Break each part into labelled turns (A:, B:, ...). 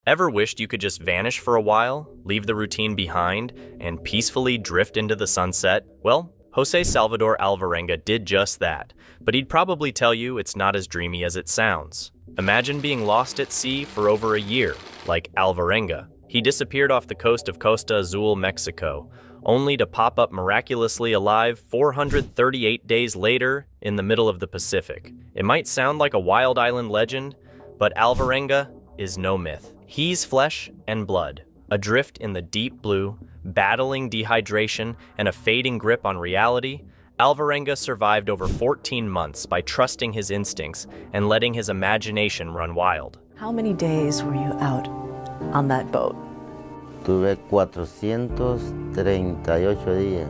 A: Ever wished you could just vanish for a while, leave the routine behind, and peacefully drift into the sunset? Well, Jose Salvador Alvarenga did just that, but he'd probably tell you it's not as dreamy as it sounds. Imagine being lost at sea for over a year, like Alvarenga. He disappeared off the coast of Costa Azul, Mexico, only to pop up miraculously alive 438 days later in the middle of the Pacific. It might sound like a wild island legend, but Alvarenga is no myth. He's flesh and blood, adrift in the deep blue, battling dehydration and a fading grip on reality. Alvarenga survived over 14 months by trusting his instincts and letting his imagination run wild.
B: How many days were you out on that boat?
C: Tuve 438 días.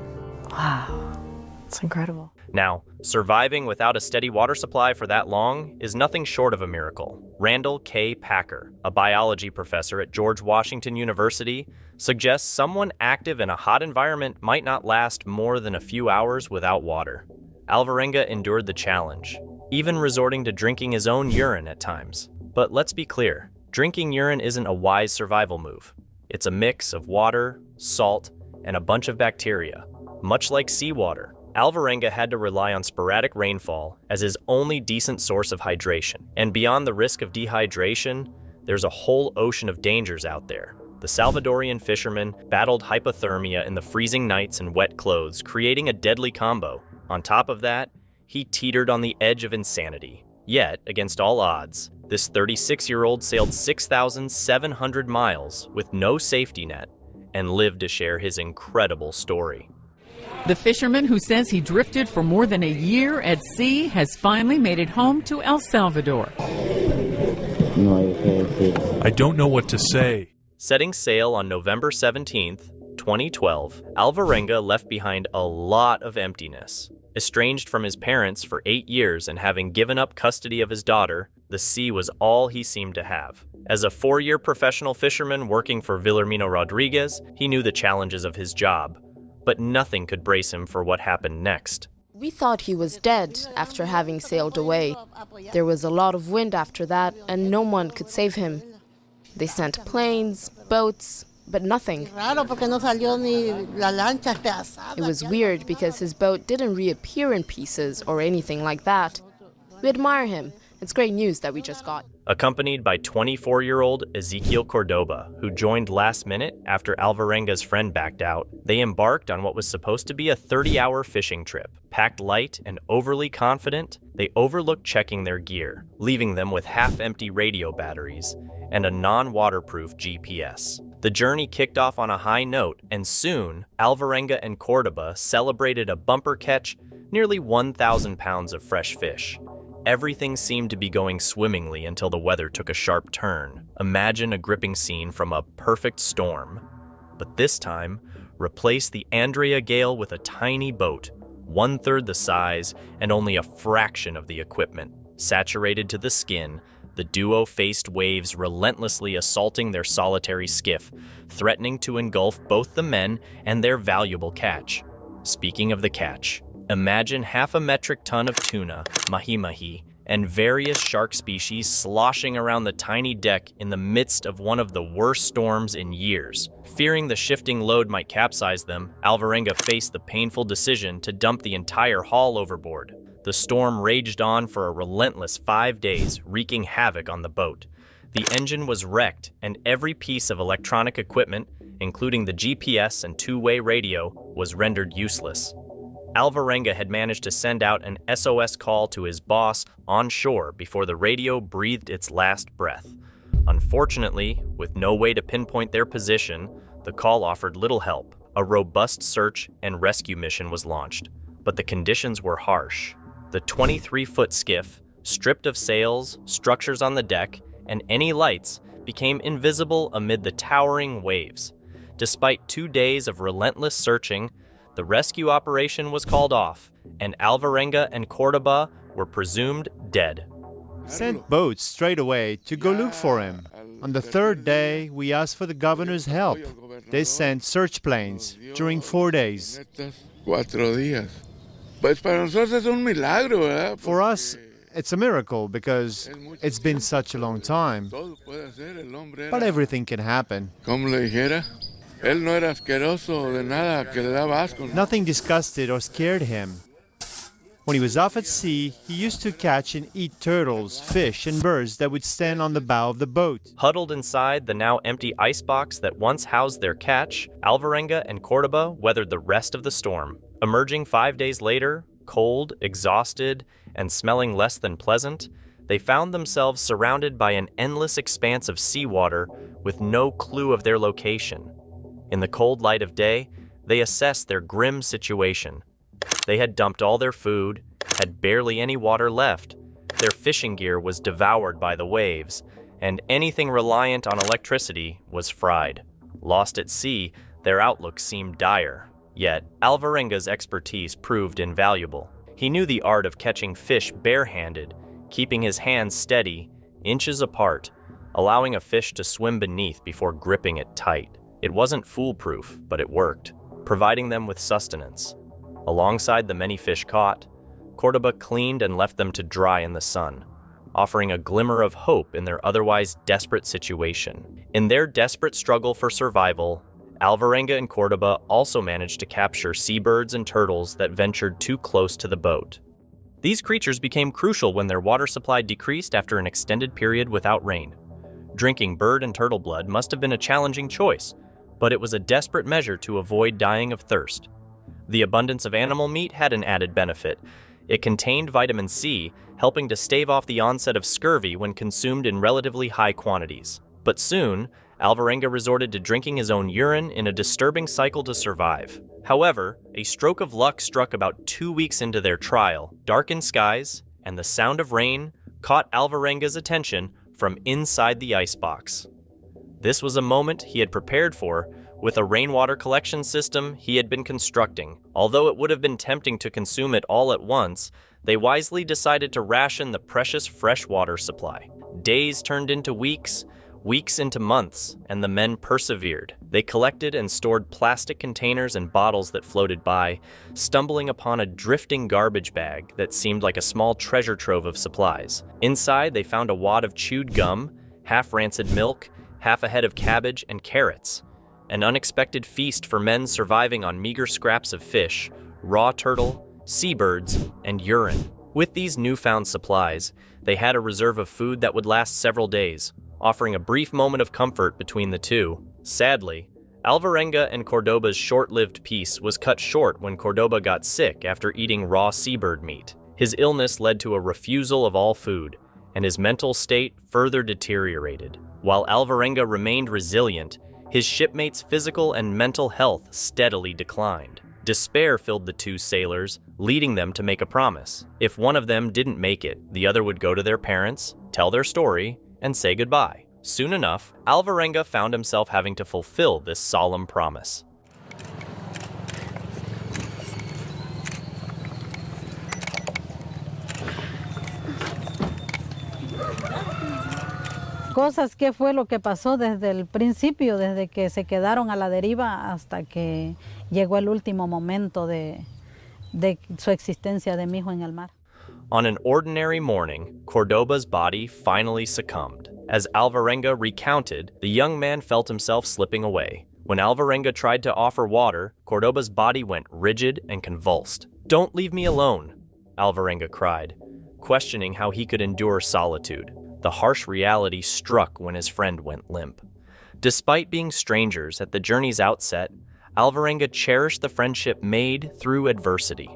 B: Wow, it's incredible.
A: Now, surviving without a steady water supply for that long is nothing short of a miracle. Randall K. Packer, a biology professor at George Washington University, suggests someone active in a hot environment might not last more than a few hours without water. Alvarenga endured the challenge, even resorting to drinking his own urine at times. But let's be clear, drinking urine isn't a wise survival move. It's a mix of water, salt, and a bunch of bacteria, much like seawater. Alvarenga had to rely on sporadic rainfall as his only decent source of hydration. And beyond the risk of dehydration, there's a whole ocean of dangers out there. The Salvadorian fishermen battled hypothermia in the freezing nights and wet clothes, creating a deadly combo. On top of that, he teetered on the edge of insanity. Yet, against all odds, this 36-year-old sailed 6,700 miles with no safety net and lived to share his incredible story.
D: The fisherman who says he drifted for more than a year at sea has finally made it home to El Salvador.
E: I don't know what to say.
A: Setting sail on November 17th, 2012, Alvarenga left behind a lot of emptiness. Estranged from his parents for 8 years and having given up custody of his daughter, the sea was all he seemed to have. As a 4-year professional fisherman working for Villermino Rodriguez, he knew the challenges of his job, but nothing could brace him for what happened next.
F: We thought he was dead after having sailed away. There was a lot of wind after that, and no one could save him. They sent planes, boats, but nothing. It was weird because his boat didn't reappear in pieces or anything like that. We admire him. It's great news that we just got.
A: Accompanied by 24-year-old Ezequiel Cordoba, who joined last minute after Alvarenga's friend backed out, they embarked on what was supposed to be a 30-hour fishing trip. Packed light and overly confident, they overlooked checking their gear, leaving them with half-empty radio batteries and a non-waterproof GPS. The journey kicked off on a high note, and soon, Alvarenga and Cordoba celebrated a bumper catch, nearly 1,000 pounds of fresh fish. Everything seemed to be going swimmingly until the weather took a sharp turn. Imagine a gripping scene from a perfect storm. But this time, replace the Andrea gale with a tiny boat, 1/3 the size and only a fraction of the equipment. Saturated to the skin, the duo faced waves relentlessly assaulting their solitary skiff, threatening to engulf both the men and their valuable catch. Speaking of the catch, imagine 1/2 metric ton of tuna, mahi-mahi, and various shark species sloshing around the tiny deck in the midst of one of the worst storms in years. Fearing the shifting load might capsize them, Alvarenga faced the painful decision to dump the entire haul overboard. The storm raged on for a relentless 5 days, wreaking havoc on the boat. The engine was wrecked, and every piece of electronic equipment, including the GPS and two-way radio, was rendered useless. Alvarenga had managed to send out an SOS call to his boss on shore before the radio breathed its last breath. Unfortunately, with no way to pinpoint their position, the call offered little help. A robust search and rescue mission was launched, but the conditions were harsh. The 23-foot skiff, stripped of sails, structures on the deck, and any lights, became invisible amid the towering waves. Despite 2 days of relentless searching, the rescue operation was called off, and Alvarenga and Cordoba were presumed dead.
G: Sent boats straight away to go look for him. On the 3rd day, we asked for the governor's help. They sent search planes during 4 days. For us, It's a miracle because it's been such a long time. But everything can happen. Nothing disgusted or scared him. When he was off at sea, he used to catch and eat turtles, fish, and birds that would stand on the bow of the boat.
A: Huddled inside the now empty icebox that once housed their catch, Alvarenga and Cordoba weathered the rest of the storm. Emerging 5 days later, cold, exhausted, and smelling less than pleasant, they found themselves surrounded by an endless expanse of seawater with no clue of their location. In the cold light of day, they assessed their grim situation. They had dumped all their food, had barely any water left, their fishing gear was devoured by the waves, and anything reliant on electricity was fried. Lost at sea, their outlook seemed dire. Yet, Alvarenga's expertise proved invaluable. He knew the art of catching fish barehanded, keeping his hands steady, inches apart, allowing a fish to swim beneath before gripping it tight. It wasn't foolproof, but it worked, providing them with sustenance. Alongside the many fish caught, Cordoba cleaned and left them to dry in the sun, offering a glimmer of hope in their otherwise desperate situation. In their desperate struggle for survival, Alvarenga and Cordoba also managed to capture seabirds and turtles that ventured too close to the boat. These creatures became crucial when their water supply decreased after an extended period without rain. Drinking bird and turtle blood must have been a challenging choice, but it was a desperate measure to avoid dying of thirst. The abundance of animal meat had an added benefit. It contained vitamin C, helping to stave off the onset of scurvy when consumed in relatively high quantities. But soon, Alvarenga resorted to drinking his own urine in a disturbing cycle to survive. However, a stroke of luck struck about 2 weeks into their trial. Darkened skies and the sound of rain caught Alvarenga's attention from inside the icebox. This was a moment he had prepared for with a rainwater collection system he had been constructing. Although it would have been tempting to consume it all at once, they wisely decided to ration the precious fresh water supply. Days turned into weeks, weeks into months, and the men persevered. They collected and stored plastic containers and bottles that floated by, stumbling upon a drifting garbage bag that seemed like a small treasure trove of supplies. Inside, they found a wad of chewed gum, half-rancid milk, half a head of cabbage, and carrots. An unexpected feast for men surviving on meager scraps of fish, raw turtle, seabirds, and urine. With these newfound supplies, they had a reserve of food that would last several days, offering a brief moment of comfort between the two. Sadly, Alvarenga and Cordoba's short-lived peace was cut short when Cordoba got sick after eating raw seabird meat. His illness led to a refusal of all food, and his mental state further deteriorated. While Alvarenga remained resilient, his shipmates' physical and mental health steadily declined. Despair filled the two sailors, leading them to make a promise. If one of them didn't make it, the other would go to their parents, tell their story, and say goodbye. Soon enough, Alvarenga found himself having to fulfill this solemn promise.
H: Cosas, ¿qué fue lo que pasó desde el principio, desde que se quedaron a la deriva hasta que llegó el último momento de su existencia de mi hijo en el mar?
A: On an ordinary morning, Cordoba's body finally succumbed. As Alvarenga recounted, the young man felt himself slipping away. When Alvarenga tried to offer water, Cordoba's body went rigid and convulsed. "Don't leave me alone," Alvarenga cried, questioning how he could endure solitude. The harsh reality struck when his friend went limp. Despite being strangers at the journey's outset, Alvarenga cherished the friendship made through adversity.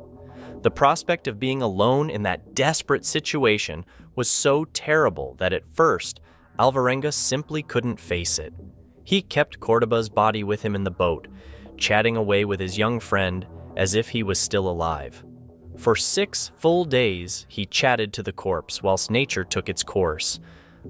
A: The prospect of being alone in that desperate situation was so terrible that at first, Alvarenga simply couldn't face it. He kept Cordoba's body with him in the boat, chatting away with his young friend as if he was still alive. For 6 full days, he chatted to the corpse whilst nature took its course,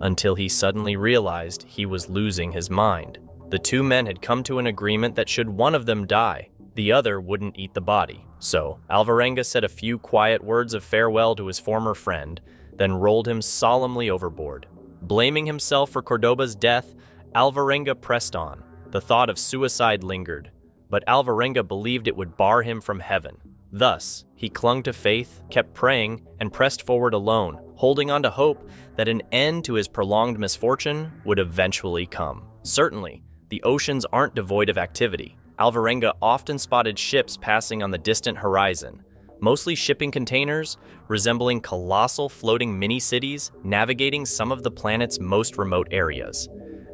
A: until he suddenly realized he was losing his mind. The two men had come to an agreement that should one of them die, the other wouldn't eat the body. So, Alvarenga said a few quiet words of farewell to his former friend, then rolled him solemnly overboard. Blaming himself for Cordoba's death, Alvarenga pressed on. The thought of suicide lingered, but Alvarenga believed it would bar him from heaven. Thus, he clung to faith, kept praying, and pressed forward alone, holding on to hope that an end to his prolonged misfortune would eventually come. Certainly, the oceans aren't devoid of activity. Alvarenga often spotted ships passing on the distant horizon, mostly shipping containers resembling colossal floating mini-cities navigating some of the planet's most remote areas.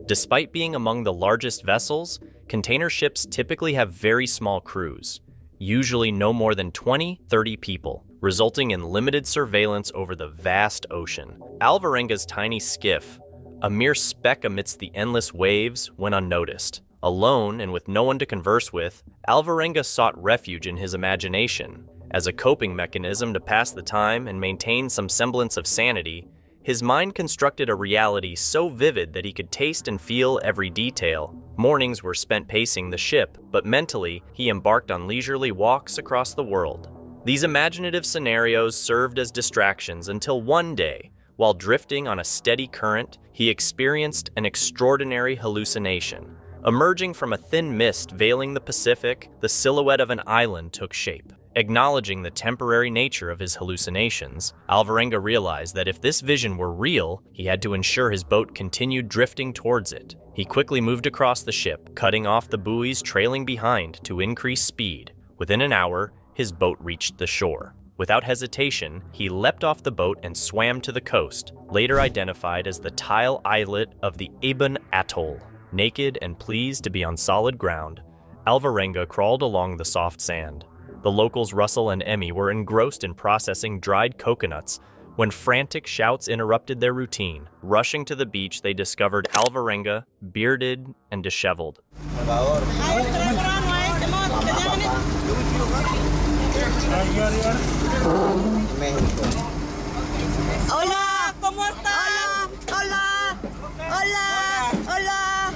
A: Despite being among the largest vessels, container ships typically have very small crews, usually no more than 20-30 people, resulting in limited surveillance over the vast ocean. Alvarenga's tiny skiff, a mere speck amidst the endless waves, went unnoticed. Alone and with no one to converse with, Alvarenga sought refuge in his imagination. As a coping mechanism to pass the time and maintain some semblance of sanity, his mind constructed a reality so vivid that he could taste and feel every detail. Mornings were spent pacing the ship, but mentally, he embarked on leisurely walks across the world. These imaginative scenarios served as distractions until one day, while drifting on a steady current, he experienced an extraordinary hallucination. Emerging from a thin mist veiling the Pacific, the silhouette of an island took shape. Acknowledging the temporary nature of his hallucinations, Alvarenga realized that if this vision were real, he had to ensure his boat continued drifting towards it. He quickly moved across the ship, cutting off the buoys trailing behind to increase speed. Within an hour, his boat reached the shore. Without hesitation, he leapt off the boat and swam to the coast, later identified as the tile islet of the Eben Atoll. Naked and pleased to be on solid ground, Alvarenga crawled along the soft sand. The locals Russell and Emmy were engrossed in processing dried coconuts when frantic shouts interrupted their routine. Rushing to the beach, they discovered Alvarenga, bearded and disheveled.
I: Hola, ¿cómo estás? Hola, hola, hola.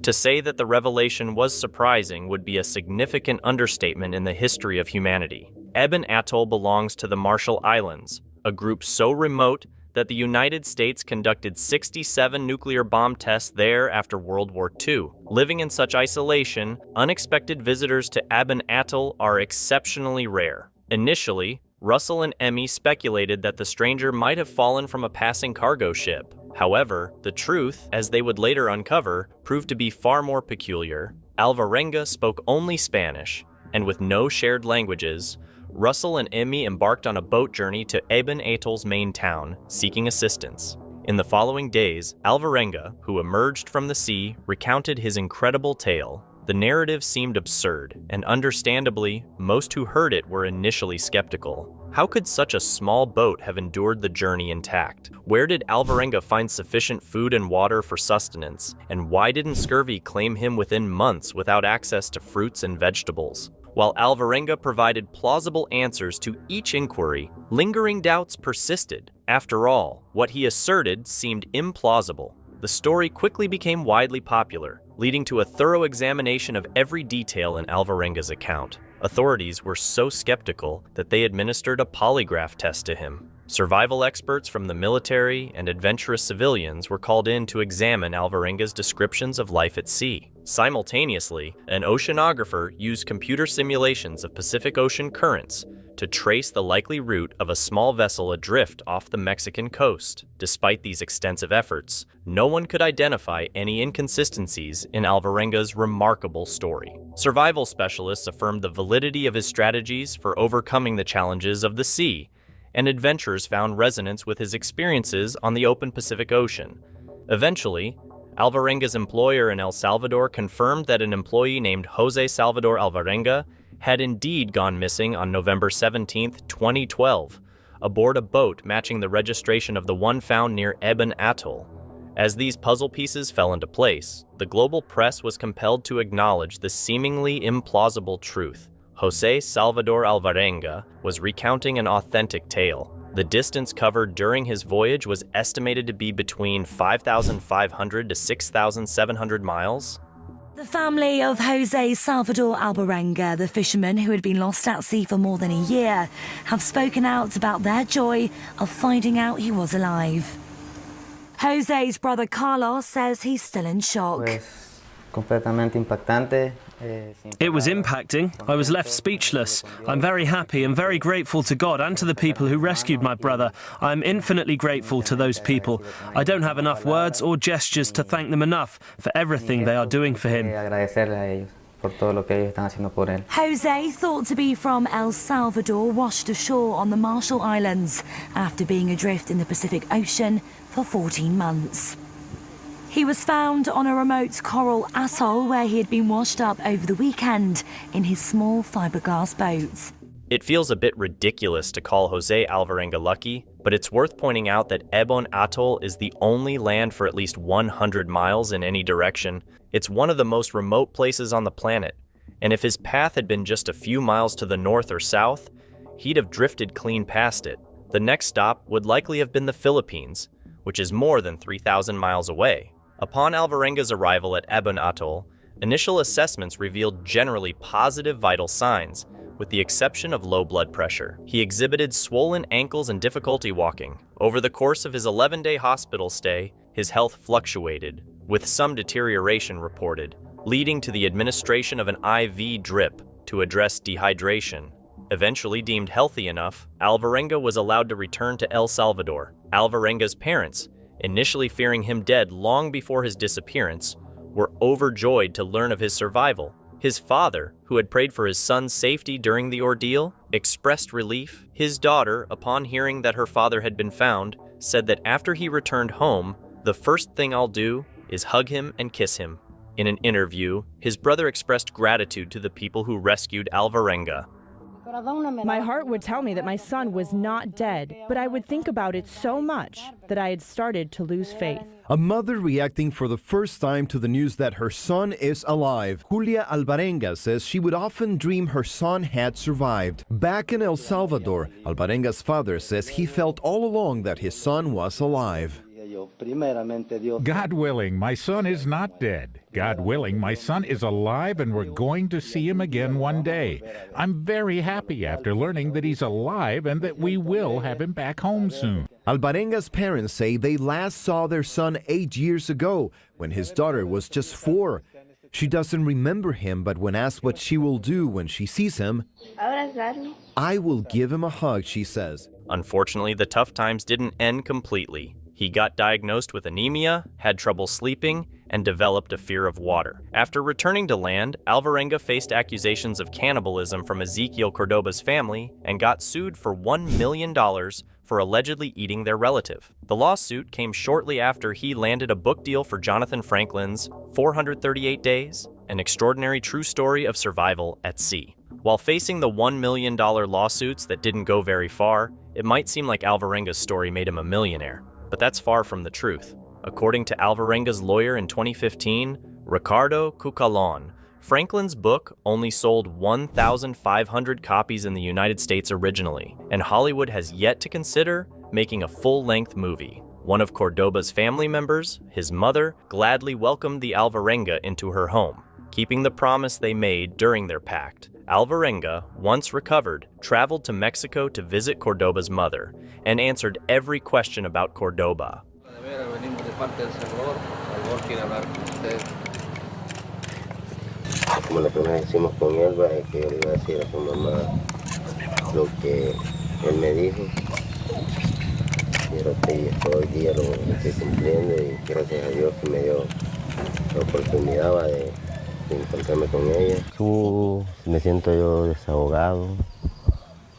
A: To say that the revelation was surprising would be a significant understatement in the history of humanity. Eben Atoll belongs to the Marshall Islands, a group so remote that the United States conducted 67 nuclear bomb tests there after World War II. Living in such isolation, unexpected visitors to Eben Atoll are exceptionally rare. Initially, Russell and Emmy speculated that the stranger might have fallen from a passing cargo ship. However, the truth, as they would later uncover, proved to be far more peculiar. Alvarenga spoke only Spanish, and with no shared languages, Russell and Emmy embarked on a boat journey to Eben Atoll's main town, seeking assistance. In the following days, Alvarenga, who emerged from the sea, recounted his incredible tale. The narrative seemed absurd, and understandably, most who heard it were initially skeptical. How could such a small boat have endured the journey intact? Where did Alvarenga find sufficient food and water for sustenance? And why didn't scurvy claim him within months without access to fruits and vegetables? While Alvarenga provided plausible answers to each inquiry, lingering doubts persisted. After all, what he asserted seemed implausible. The story quickly became widely popular, leading to a thorough examination of every detail in Alvarenga's account. Authorities were so skeptical that they administered a polygraph test to him. Survival experts from the military and adventurous civilians were called in to examine Alvarenga's descriptions of life at sea. Simultaneously, an oceanographer used computer simulations of Pacific Ocean currents to trace the likely route of a small vessel adrift off the Mexican coast. Despite these extensive efforts, no one could identify any inconsistencies in Alvarenga's remarkable story. Survival specialists affirmed the validity of his strategies for overcoming the challenges of the sea, and adventurers found resonance with his experiences on the open Pacific Ocean. Eventually, Alvarenga's employer in El Salvador confirmed that an employee named Jose Salvador Alvarenga had indeed gone missing on November 17, 2012, aboard a boat matching the registration of the one found near Eben Atoll. As these puzzle pieces fell into place, the global press was compelled to acknowledge the seemingly implausible truth. Jose Salvador Alvarenga was recounting an authentic tale. The distance covered during his voyage was estimated to be between 5,500 to 6,700 miles.
I: The family of Jose Salvador Alvarenga, the fisherman who had been lost at sea for more than a year, have spoken out about their joy of finding out he was alive. Jose's brother Carlos says he's still in shock.
C: Completamente impactante.
J: It was impacting. I was left speechless. I'm very happy and very grateful to God and to the people who rescued my brother. I'm infinitely grateful to those people. I don't have enough words or gestures to thank them enough for everything they are doing for him.
I: Jose, thought to be from El Salvador, washed ashore on the Marshall Islands after being adrift in the Pacific Ocean for 14 months. He was found on a remote coral atoll where he had been washed up over the weekend in his small fiberglass boat.
A: It feels a bit ridiculous to call Jose Alvarenga lucky, but it's worth pointing out that Ebon Atoll is the only land for at least 100 miles in any direction. It's one of the most remote places on the planet, and if his path had been just a few miles to the north or south, he'd have drifted clean past it. The next stop would likely have been the Philippines, which is more than 3,000 miles away. Upon Alvarenga's arrival at Ebon Atoll, initial assessments revealed generally positive vital signs, with the exception of low blood pressure. He exhibited swollen ankles and difficulty walking. Over the course of his 11-day hospital stay, his health fluctuated, with some deterioration reported, leading to the administration of an IV drip to address dehydration. Eventually deemed healthy enough, Alvarenga was allowed to return to El Salvador. Alvarenga's parents, initially fearing him dead long before his disappearance, were overjoyed to learn of his survival. His father, who had prayed for his son's safety during the ordeal, expressed relief. His daughter, upon hearing that her father had been found, said that after he returned home, "The first thing I'll do is hug him and kiss him." In an interview, his brother expressed gratitude to the people who rescued Alvarenga.
K: My heart would tell me that my son was not dead, but I would think about it so much that I had started to lose faith.
L: A mother reacting for the first time to the news that her son is alive. Julia Alvarenga says she would often dream her son had survived. Back in El Salvador, Alvarenga's father says he felt all along that his son was alive.
M: God willing, my son is not dead. God willing, my son is alive and we're going to see him again one day. I'm very happy after learning that he's alive and that we will have him back home soon.
L: Alvarenga's parents say they last saw their son 8 years ago when his daughter was just 4. She doesn't remember him, but when asked what she will do when she sees him, "I will give him a hug," she says.
A: Unfortunately, the tough times didn't end completely. He got diagnosed with anemia, had trouble sleeping, and developed a fear of water. After returning to land, Alvarenga faced accusations of cannibalism from Ezequiel Cordoba's family and got sued for $1 million for allegedly eating their relative. The lawsuit came shortly after he landed a book deal for Jonathan Franklin's 438 Days, an extraordinary true story of survival at sea. While facing the $1 million lawsuits that didn't go very far, it might seem like Alvarenga's story made him a millionaire. But that's far from the truth. According to Alvarenga's lawyer in 2015, Ricardo Cucalon, Franklin's book only sold 1,500 copies in the United States originally, and Hollywood has yet to consider making a full-length movie. One of Cordoba's family members, his mother, gladly welcomed the Alvarenga into her home, keeping the promise they made during their pact. Alvarenga, once recovered, traveled to Mexico to visit Cordoba's mother and answered every question about Cordoba.
C: Como lo que nos hicimos con él, es que yo le iba a decir a su mamá lo que él me dijo. Pero que hoy día lo estoy cumpliendo y gracias a Dios que me dio la oportunidad de encontrarme con ella. Me siento yo desahogado,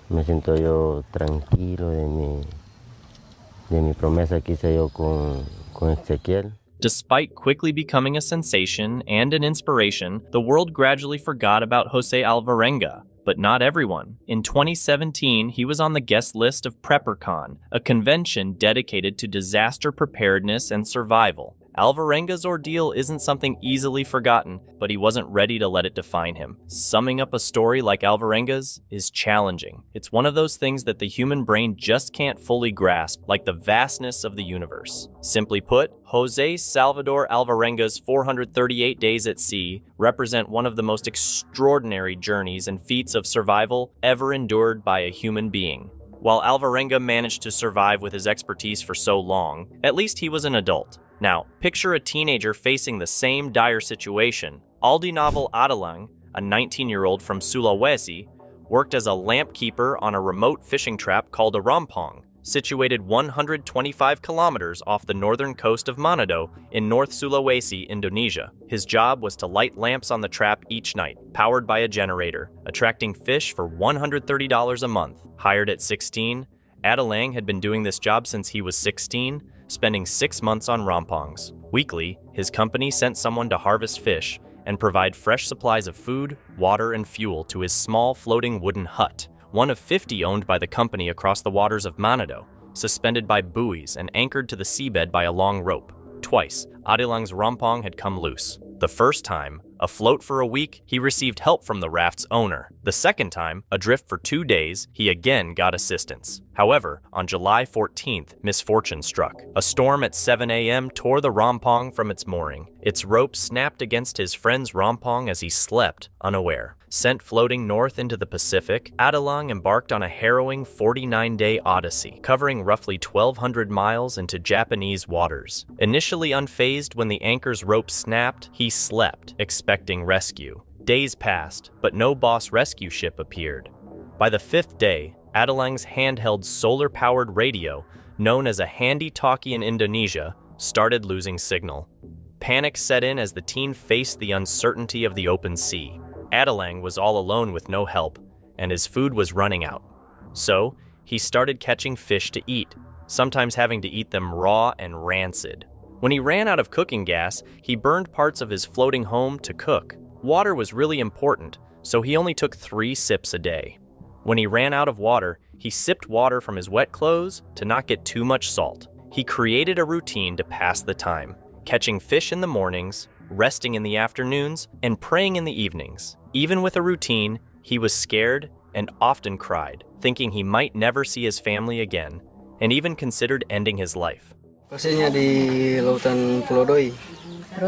C: me siento yo tranquilo de mi promesa que hice yo con Ezequiel.
A: Despite quickly becoming a sensation and an inspiration, the world gradually forgot about Jose Alvarenga. But not everyone. In 2017, he was on the guest list of PrepperCon, a convention dedicated to disaster preparedness and survival. Alvarenga's ordeal isn't something easily forgotten, but he wasn't ready to let it define him. Summing up a story like Alvarenga's is challenging. It's one of those things that the human brain just can't fully grasp, like the vastness of the universe. Simply put, Jose Salvador Alvarenga's 438 Days at Sea represent one of the most extraordinary journeys and feats of survival ever endured by a human being. While Alvarenga managed to survive with his expertise for so long, at least he was an adult. Now, picture a teenager facing the same dire situation. Aldi Naval Adalang, a 19-year-old from Sulawesi, worked as a lamp keeper on a remote fishing trap called a rompong, situated 125 kilometers off the northern coast of Manado in North Sulawesi, Indonesia. His job was to light lamps on the trap each night, powered by a generator, attracting fish for $130 a month. Hired at 16, Adalang had been doing this job since he was 16, spending 6 months on rompongs. Weekly, his company sent someone to harvest fish and provide fresh supplies of food, water, and fuel to his small floating wooden hut, one of 50 owned by the company across the waters of Manado, suspended by buoys and anchored to the seabed by a long rope. Twice, Adilang's rompong had come loose. The first time, afloat for a week, he received help from the raft's owner. The second time, adrift for 2 days, he again got assistance. However, on July 14th, misfortune struck. A storm at 7 a.m. tore the rompong from its mooring. Its rope snapped against his friend's rompong as he slept, unaware. Sent floating north into the Pacific, Adalang embarked on a harrowing 49-day odyssey, covering roughly 1,200 miles into Japanese waters. Initially unfazed when the anchor's rope snapped, he slept, expecting rescue. Days passed, but no boss rescue ship appeared. By the 5th day, Adalang's handheld solar-powered radio, known as a handy-talkie in Indonesia, started losing signal. Panic set in as the teen faced the uncertainty of the open sea. Adalang was all alone with no help, and his food was running out. So, he started catching fish to eat, sometimes having to eat them raw and rancid. When he ran out of cooking gas, he burned parts of his floating home to cook. Water was really important, so he only took 3 sips a day. When he ran out of water, he sipped water from his wet clothes to not get too much salt. He created a routine to pass the time, catching fish in the mornings, resting in the afternoons, and praying in the evenings. Even with a routine, he was scared and often cried, thinking he might never see his family again, and even considered ending his life.
N: Pastinya di lautan Pulau Doi.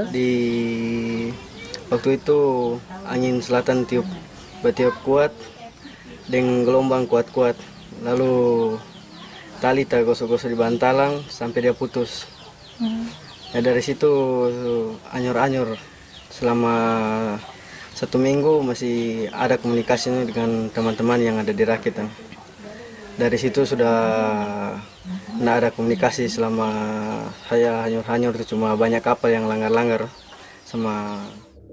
N: Di waktu itu angin selatan bertiup kuat, dengan gelombang kuat-kuat. Lalu tali tak gosok-gosok di bantalang sampai dia putus. Ya dari situ anyur-anyur selama 1 minggu masih ada komunikasi dengan teman-teman yang ada di rakitan. Dari situ sudah tidak ada komunikasi selama saya hanyur-hanyur, itu cuma banyak kapal yang langgar-langgar sama.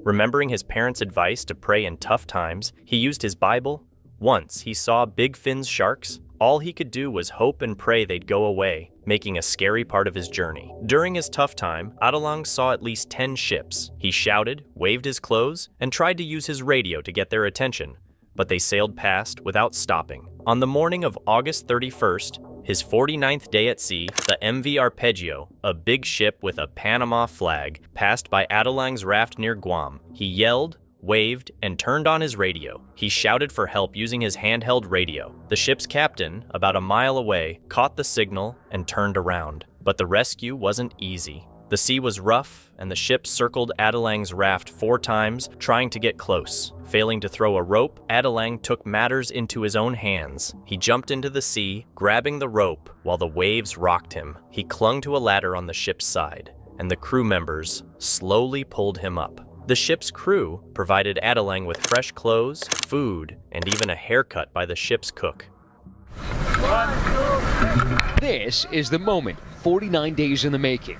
A: Remembering his parents' advice to pray in tough times, he used his Bible. Once he saw big fin sharks. All he could do was hope and pray they'd go away, making a scary part of his journey. During his tough time, Adalang saw at least 10 ships. He shouted, waved his clothes, and tried to use his radio to get their attention, but they sailed past without stopping. On the morning of August 31st, his 49th day at sea, the MV Arpeggio, a big ship with a Panama flag, passed by Adalang's raft near Guam. He yelled, waved, and turned on his radio. He shouted for help using his handheld radio. The ship's captain, about a mile away, caught the signal and turned around. But the rescue wasn't easy. The sea was rough, and the ship circled Adalang's raft 4 times, trying to get close. Failing to throw a rope, Adalang took matters into his own hands. He jumped into the sea, grabbing the rope while the waves rocked him. He clung to a ladder on the ship's side, and the crew members slowly pulled him up. The ship's crew provided Adalang with fresh clothes, food, and even a haircut by the ship's cook.
O: This is the moment, 49 days in the making.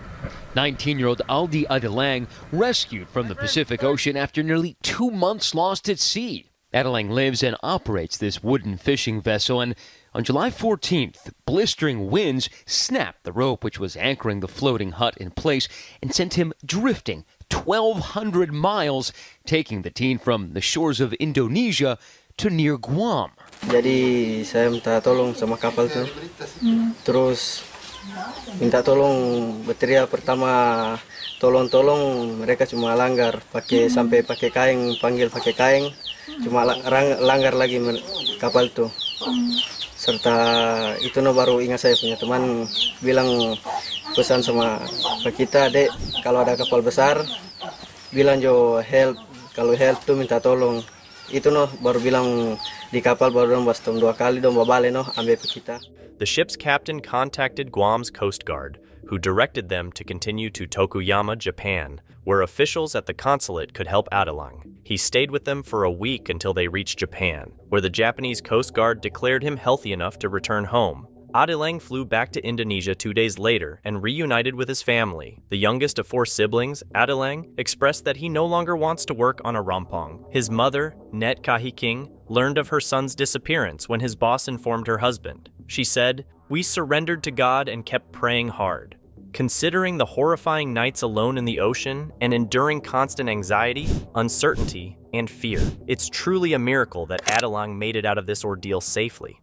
O: 19-year-old Aldi Adalang rescued from the Pacific Ocean after nearly 2 months lost at sea. Adalang lives and operates this wooden fishing vessel, and on July 14th, blistering winds snapped the rope which was anchoring the floating hut in place and sent him drifting 1,200 miles, taking the teen from the shores of Indonesia to near Guam.
N: Jadi saya minta tolong sama kapal tuh. Terus minta tolong berteriak pertama tolong-tolong, mereka cuma langgar sampai pakai kain, panggil pakai kain, cuma langgar lagi kapal tuh. Serta itu baru ingat saya punya teman bilang pesan sama kita, Dek, kalau ada kapal besar bilang jo help, kalau help tuh minta tolong. Itu baru bilang di kapal baru dong bastom 2 kali dong babale ambil ke kita.
A: The ship's captain contacted Guam's Coast Guard, who directed them to continue to Tokuyama, Japan, where officials at the consulate could help Adelang. He stayed with them for a week until they reached Japan, where the Japanese Coast Guard declared him healthy enough to return home. Adelang flew back to Indonesia 2 days later and reunited with his family. The youngest of 4 siblings, Adelang, expressed that he no longer wants to work on a rampong. His mother, Net Kahiking, learned of her son's disappearance when his boss informed her husband. She said, "We surrendered to God and kept praying hard." Considering the horrifying nights alone in the ocean and enduring constant anxiety, uncertainty, and fear, it's truly a miracle that Adelang made it out of this ordeal safely.